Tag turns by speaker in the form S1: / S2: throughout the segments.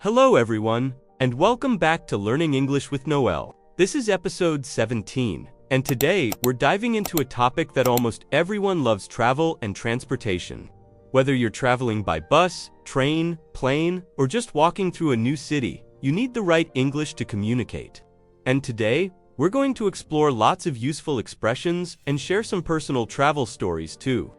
S1: Hello everyone, and welcome back to Learning English with Noel. This is episode 17, and today we're diving into a topic that almost everyone loves: travel and transportation. Whether you're traveling by bus, train, plane, or just walking through a new city, you need the right English to communicate. And today, we're going to explore lots of useful expressions and share some personal travel stories too.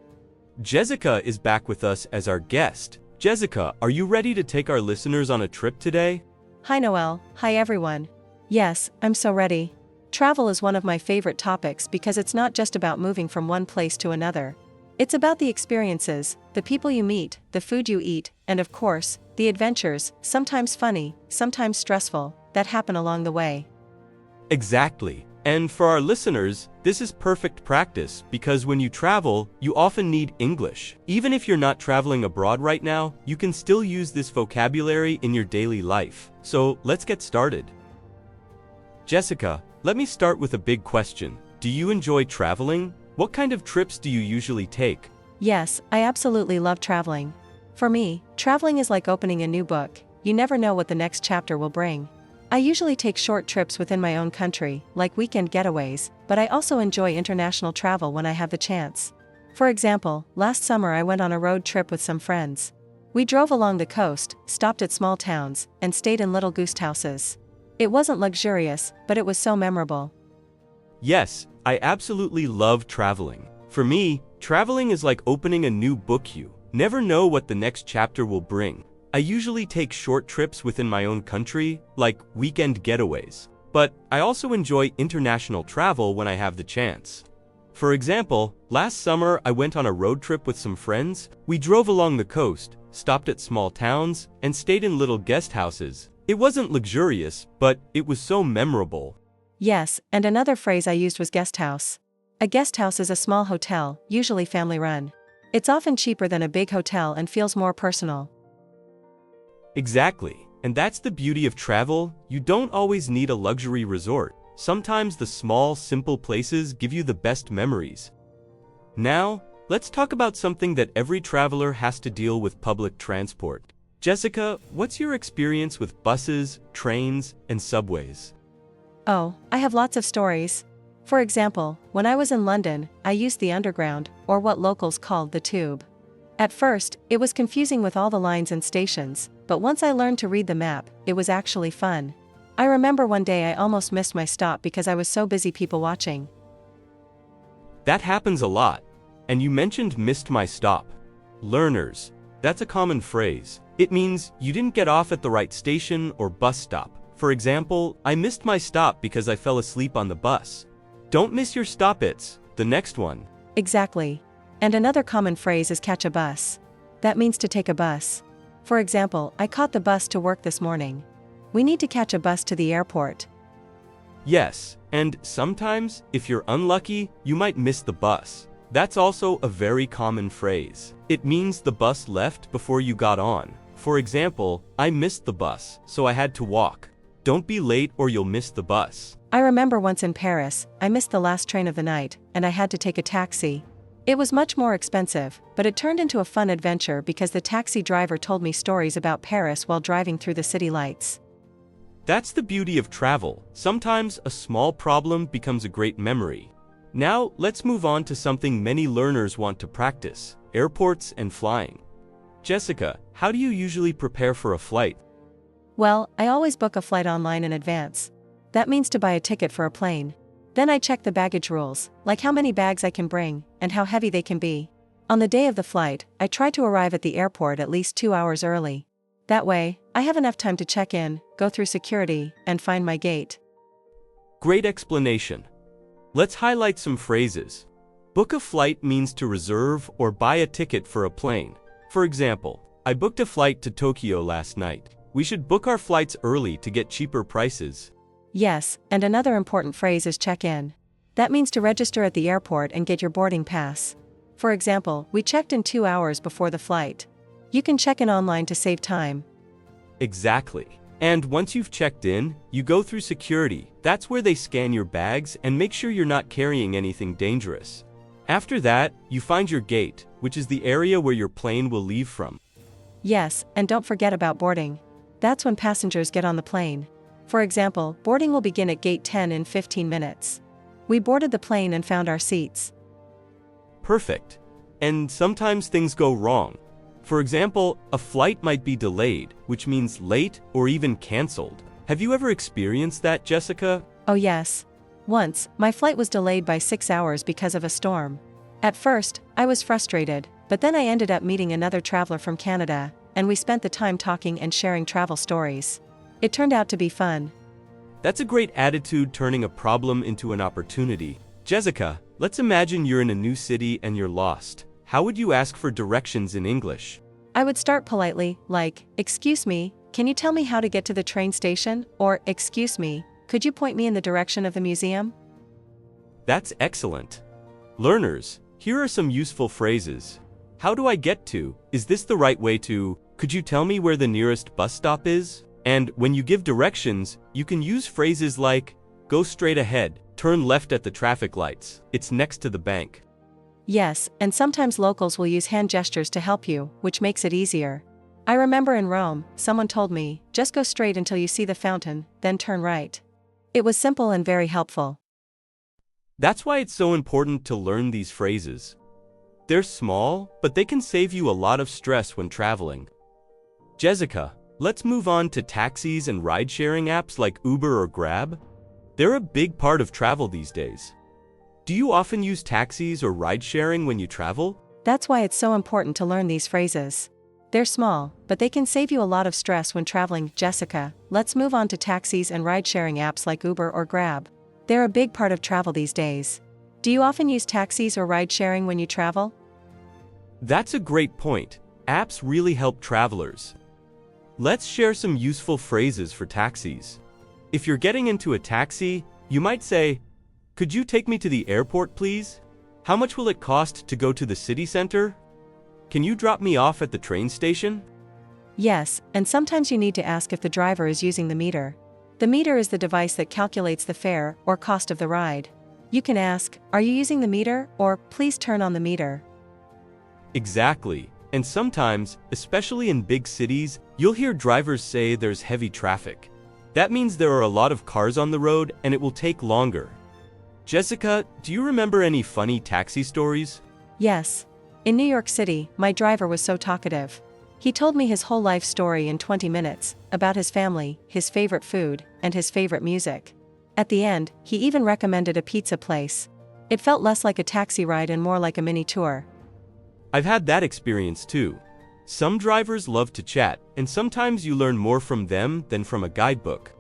S1: Jesica is back with us as our guest. Jesica, are you ready to take our listeners on a trip today?
S2: Hi Noel, hi everyone. Yes, I'm so ready. Travel is one of my favorite topics because it's not just about moving from one place to another. It's about the experiences, the people you meet, the food you eat, and of course, the adventures, sometimes funny, sometimes stressful, that happen along the way.
S1: Exactly. And for our listeners, this is perfect practice because when you travel, you often need English. Even if you're not traveling abroad right now, you can still use this vocabulary in your daily life. So let's get started. Jesica, let me start with a big question. Do you enjoy traveling? What kind of trips do you usually take?
S2: Yes, I absolutely love traveling. For me, traveling is like opening a new book. You never know what the next chapter will bring. I usually take short trips within my own country, like weekend getaways, but I also enjoy international travel when I have the chance. For example, last summer I went on a road trip with some friends. We drove along the coast, stopped at small towns, and stayed in little guest houses. It wasn't luxurious, but it was so memorable.
S1: Yes, I absolutely love traveling. For me, traveling is like opening a new book. You never know what the next chapter will bring. I usually take short trips within my own country, like weekend getaways. But I also enjoy international travel when I have the chance. For example, last summer I went on a road trip with some friends. We drove along the coast, stopped at small towns, and stayed in little guest houses. It wasn't luxurious, but it was so memorable.
S2: Yes, and another phrase I used was guest house. A guest house is a small hotel, usually family run. It's often cheaper than a big hotel and feels more personal.
S1: Exactly. And that's the beauty of travel. You don't always need a luxury resort. Sometimes the small, simple places give you the best memories. Now, let's talk about something that every traveler has to deal with: public transport. Jesica, what's your experience with buses, trains, and subways?
S2: Oh, I have lots of stories. For example, when I was in London, I used the Underground, or what locals called the Tube. At first, it was confusing with all the lines and stations, but once I learned to read the map, it was actually fun. I remember one day I almost missed my stop because I was so busy people watching.
S1: That happens a lot. And you mentioned "missed my stop." Learners, that's a common phrase. It means you didn't get off at the right station or bus stop. For example, I missed my stop because I fell asleep on the bus. Don't miss your stop, it's the next one.
S2: Exactly. And another common phrase is catch a bus. That means to take a bus. For example, I caught the bus to work this morning. We need to catch a bus to the airport.
S1: Yes, and sometimes, if you're unlucky, you might miss the bus. That's also a very common phrase. It means the bus left before you got on. For example, I missed the bus, so I had to walk. Don't be late or you'll miss the bus.
S2: I remember once in Paris, I missed the last train of the night, and I had to take a taxi. It was much more expensive, but it turned into a fun adventure because the taxi driver told me stories about Paris while driving through the city lights.
S1: That's the beauty of travel. Sometimes a small problem becomes a great memory. Now, let's move on to something many learners want to practice: airports and flying. Jesica, how do you usually prepare for a flight?
S2: Well, I always book a flight online in advance. That means to buy a ticket for a plane. Then I check the baggage rules, like how many bags I can bring, and how heavy they can be. On the day of the flight, I try to arrive at the airport at least 2 hours early. That way, I have enough time to check in, go through security, and find my gate.
S1: Great explanation. Let's highlight some phrases. Book a flight means to reserve or buy a ticket for a plane. For example, I booked a flight to Tokyo last night. We should book our flights early to get cheaper prices.
S2: Yes, and another important phrase is check-in. That means to register at the airport and get your boarding pass. For example, we checked in 2 hours before the flight. You can check in online to save time.
S1: Exactly. And once you've checked in, you go through security. That's where they scan your bags and make sure you're not carrying anything dangerous. After that, you find your gate, which is the area where your plane will leave from.
S2: Yes, and don't forget about boarding. That's when passengers get on the plane. For example, boarding will begin at gate 10 in 15 minutes. We boarded the plane and found our seats.
S1: Perfect. And sometimes things go wrong. For example, a flight might be delayed, which means late or even canceled. Have you ever experienced that, Jessica?
S2: Oh yes. Once, my flight was delayed by 6 hours because of a storm. At first, I was frustrated, but then I ended up meeting another traveler from Canada, and we spent the time talking and sharing travel stories. It turned out to be fun.
S1: That's a great attitude, turning a problem into an opportunity. Jessica, let's imagine you're in a new city and you're lost. How would you ask for directions in English?
S2: I would start politely, like, "Excuse me, can you tell me how to get to the train station?" Or, "Excuse me, could you point me in the direction of the museum?"
S1: That's excellent. Learners, here are some useful phrases. How do I get to? Is this the right way to? Could you tell me where the nearest bus stop is? And when you give directions, you can use phrases like, go straight ahead, turn left at the traffic lights, it's next to the bank.
S2: Yes, and sometimes locals will use hand gestures to help you, which makes it easier. I remember in Rome, someone told me, just go straight until you see the fountain, then turn right. It was simple and very helpful.
S1: That's why it's so important to learn these phrases. They're small, but they can save you a lot of stress when traveling. Jessica, let's move on to taxis and ride-sharing apps like Uber or Grab. They're a big part of travel these days. Do you often use taxis or ride-sharing when you travel?
S2: That's why it's so important to learn these phrases. They're small, but they can save you a lot of stress when traveling. Jessica, let's move on to taxis and ride-sharing apps like Uber or Grab. They're a big part of travel these days. Do you often use taxis or ride-sharing when you travel?
S1: That's a great point. Apps really help travelers. Let's share some useful phrases for taxis. If you're getting into a taxi, you might say, "Could you take me to the airport, please? How much will it cost to go to the city center? Can you drop me off at the train station?"
S2: Yes, and sometimes you need to ask if the driver is using the meter. The meter is the device that calculates the fare or cost of the ride. You can ask, "Are you using the meter?" or "Please turn on the meter."
S1: Exactly. And sometimes, especially in big cities, you'll hear drivers say there's heavy traffic. That means there are a lot of cars on the road and it will take longer. Jessica, do you remember any funny taxi stories?
S2: Yes. In New York City, my driver was so talkative. He told me his whole life story in 20 minutes, about his family, his favorite food, and his favorite music. At the end, he even recommended a pizza place. It felt less like a taxi ride and more like a mini tour.
S1: I've had that experience too. Some drivers love to chat, and sometimes you learn more from them than from a guidebook.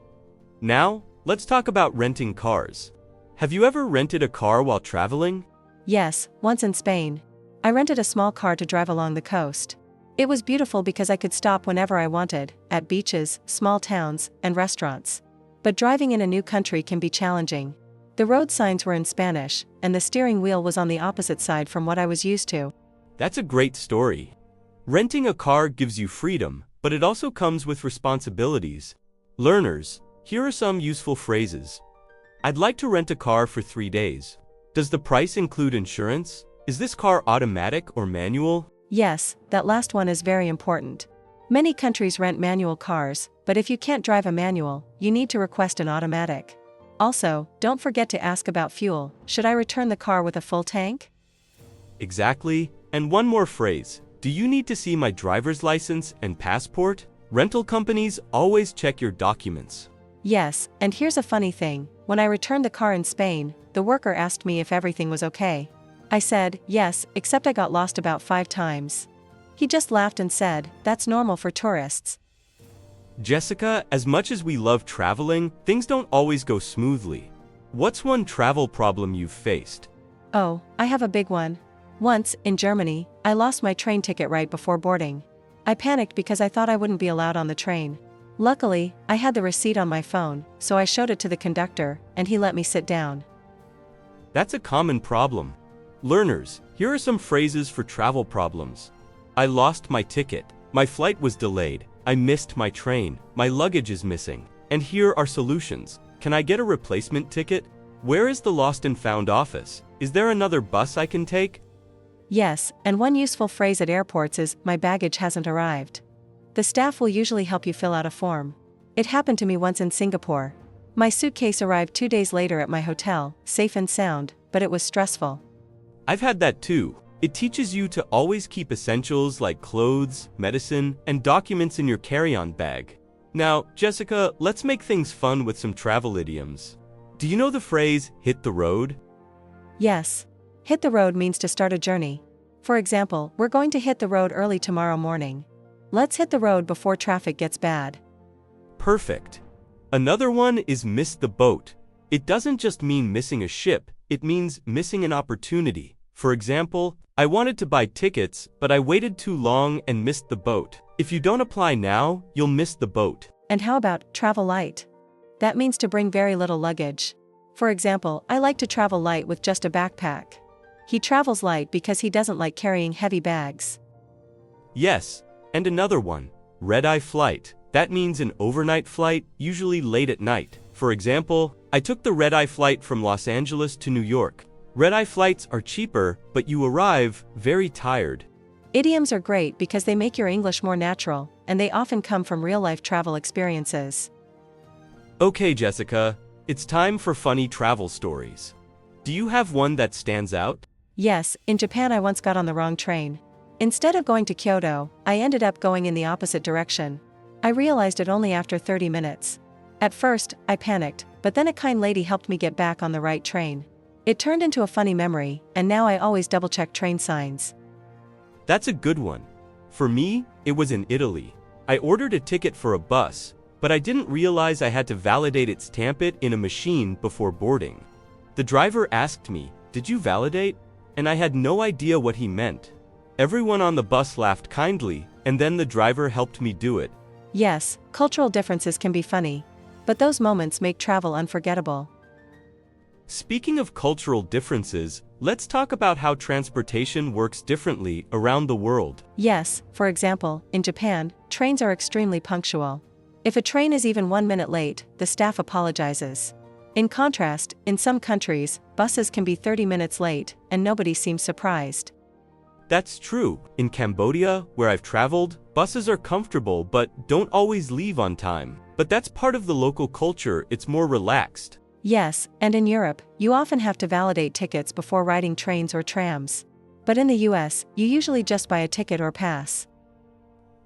S1: Now, let's talk about renting cars. Have you ever rented a car while traveling?
S2: Yes, once in Spain. I rented a small car to drive along the coast. It was beautiful because I could stop whenever I wanted, at beaches, small towns, and restaurants. But driving in a new country can be challenging. The road signs were in Spanish, and the steering wheel was on the opposite side from what I was used to.
S1: That's a great story. Renting a car gives you freedom, but it also comes with responsibilities. Learners, here are some useful phrases. I'd like to rent a car for 3 days. Does the price include insurance? Is this car automatic or manual?
S2: Yes, that last one is very important. Many countries rent manual cars, but if you can't drive a manual, you need to request an automatic. Also, don't forget to ask about fuel. Should I return the car with a full tank?
S1: Exactly. And one more phrase. Do you need to see my driver's license and passport? Rental companies always check your documents.
S2: Yes, and here's a funny thing. When I returned the car in Spain, the worker asked me if everything was okay. I said, yes, except I got lost about 5 times. He just laughed and said, that's normal for tourists.
S1: Jessica, as much as we love traveling, things don't always go smoothly. What's one travel problem you've faced?
S2: Oh, I have a big one. Once, in Germany, I lost my train ticket right before boarding. I panicked because I thought I wouldn't be allowed on the train. Luckily, I had the receipt on my phone, so I showed it to the conductor, and he let me sit down.
S1: That's a common problem. Learners, here are some phrases for travel problems. I lost my ticket. My flight was delayed. I missed my train. My luggage is missing. And here are solutions. Can I get a replacement ticket? Where is the lost and found office? Is there another bus I can take?
S2: Yes, and one useful phrase at airports is, my baggage hasn't arrived. The staff will usually help you fill out a form. It happened to me once in Singapore. My suitcase arrived 2 days later at my hotel, safe and sound, but it was stressful.
S1: I've had that too. It teaches you to always keep essentials like clothes, medicine, and documents in your carry-on bag. Now, Jessica, let's make things fun with some travel idioms. Do you know the phrase, hit the road?
S2: Yes. Hit the road means to start a journey. For example, we're going to hit the road early tomorrow morning. Let's hit the road before traffic gets bad.
S1: Perfect. Another one is miss the boat. It doesn't just mean missing a ship, it means missing an opportunity. For example, I wanted to buy tickets, but I waited too long and missed the boat. If you don't apply now, you'll miss the boat.
S2: And how about travel light? That means to bring very little luggage. For example, I like to travel light with just a backpack. He travels light because he doesn't like carrying heavy bags.
S1: Yes, and another one, red-eye flight. That means an overnight flight, usually late at night. For example, I took the red-eye flight from Los Angeles to New York. Red-eye flights are cheaper, but you arrive very tired.
S2: Idioms are great because they make your English more natural, and they often come from real-life travel experiences.
S1: Okay, Jessica, it's time for funny travel stories. Do you have one that stands out?
S2: Yes, in Japan I once got on the wrong train. Instead of going to Kyoto, I ended up going in the opposite direction. I realized it only after 30 minutes. At first, I panicked, but then a kind lady helped me get back on the right train. It turned into a funny memory, and now I always double-check train signs.
S1: That's a good one. For me, it was in Italy. I ordered a ticket for a bus, but I didn't realize I had to validate it, stamp it in a machine before boarding. The driver asked me, "Did you validate?" And I had no idea what he meant. Everyone on the bus laughed kindly, and then the driver helped me do it.
S2: Yes, cultural differences can be funny, but those moments make travel unforgettable.
S1: Speaking of cultural differences, let's talk about how transportation works differently around the world.
S2: Yes, for example, in Japan, trains are extremely punctual. If a train is even 1 minute late, the staff apologizes. In contrast, in some countries, buses can be 30 minutes late, and nobody seems surprised.
S1: That's true. In Cambodia, where I've traveled, buses are comfortable but don't always leave on time. But that's part of the local culture, it's more relaxed.
S2: Yes, and in Europe, you often have to validate tickets before riding trains or trams. But in the US, you usually just buy a ticket or pass.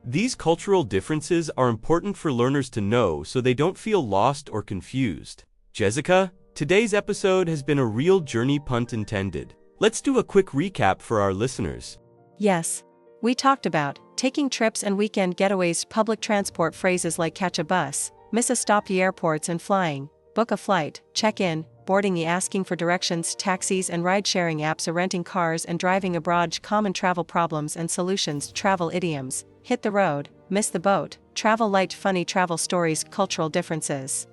S1: These cultural differences are important for learners to know so they don't feel lost or confused. Jessica, today's episode has been a real journey, pun intended. Let's do a quick recap for our listeners.
S2: Yes. We talked about taking trips and weekend getaways, public transport phrases like catch a bus, miss a stop, airports and flying, book a flight, check in, boarding, asking for directions, taxis and ride-sharing apps, renting cars and driving abroad, common travel problems and solutions, travel idioms, hit the road, miss the boat, travel light, funny travel stories, cultural differences.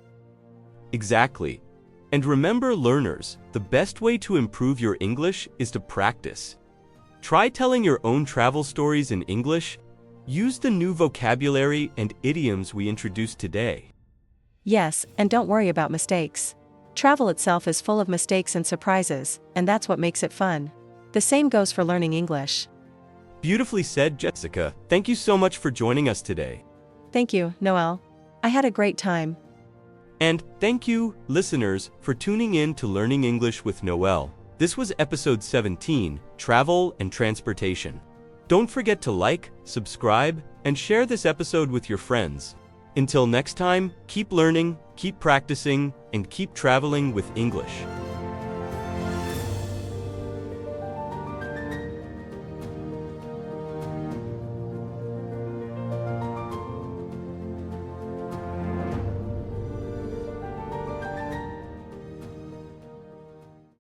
S1: Exactly. And remember, learners, the best way to improve your English is to practice. Try telling your own travel stories in English. Use the new vocabulary and idioms we introduced today.
S2: Yes, and don't worry about mistakes. Travel itself is full of mistakes and surprises, and that's what makes it fun. The same goes for learning English.
S1: Beautifully said, Jessica. Thank you so much for joining us today.
S2: Thank you, Noel. I had a great time.
S1: And thank you, listeners, for tuning in to Learning English with Noel. This was episode 17, Travel and Transportation. Don't forget to like, subscribe, and share this episode with your friends. Until next time, keep learning, keep practicing, and keep traveling with English.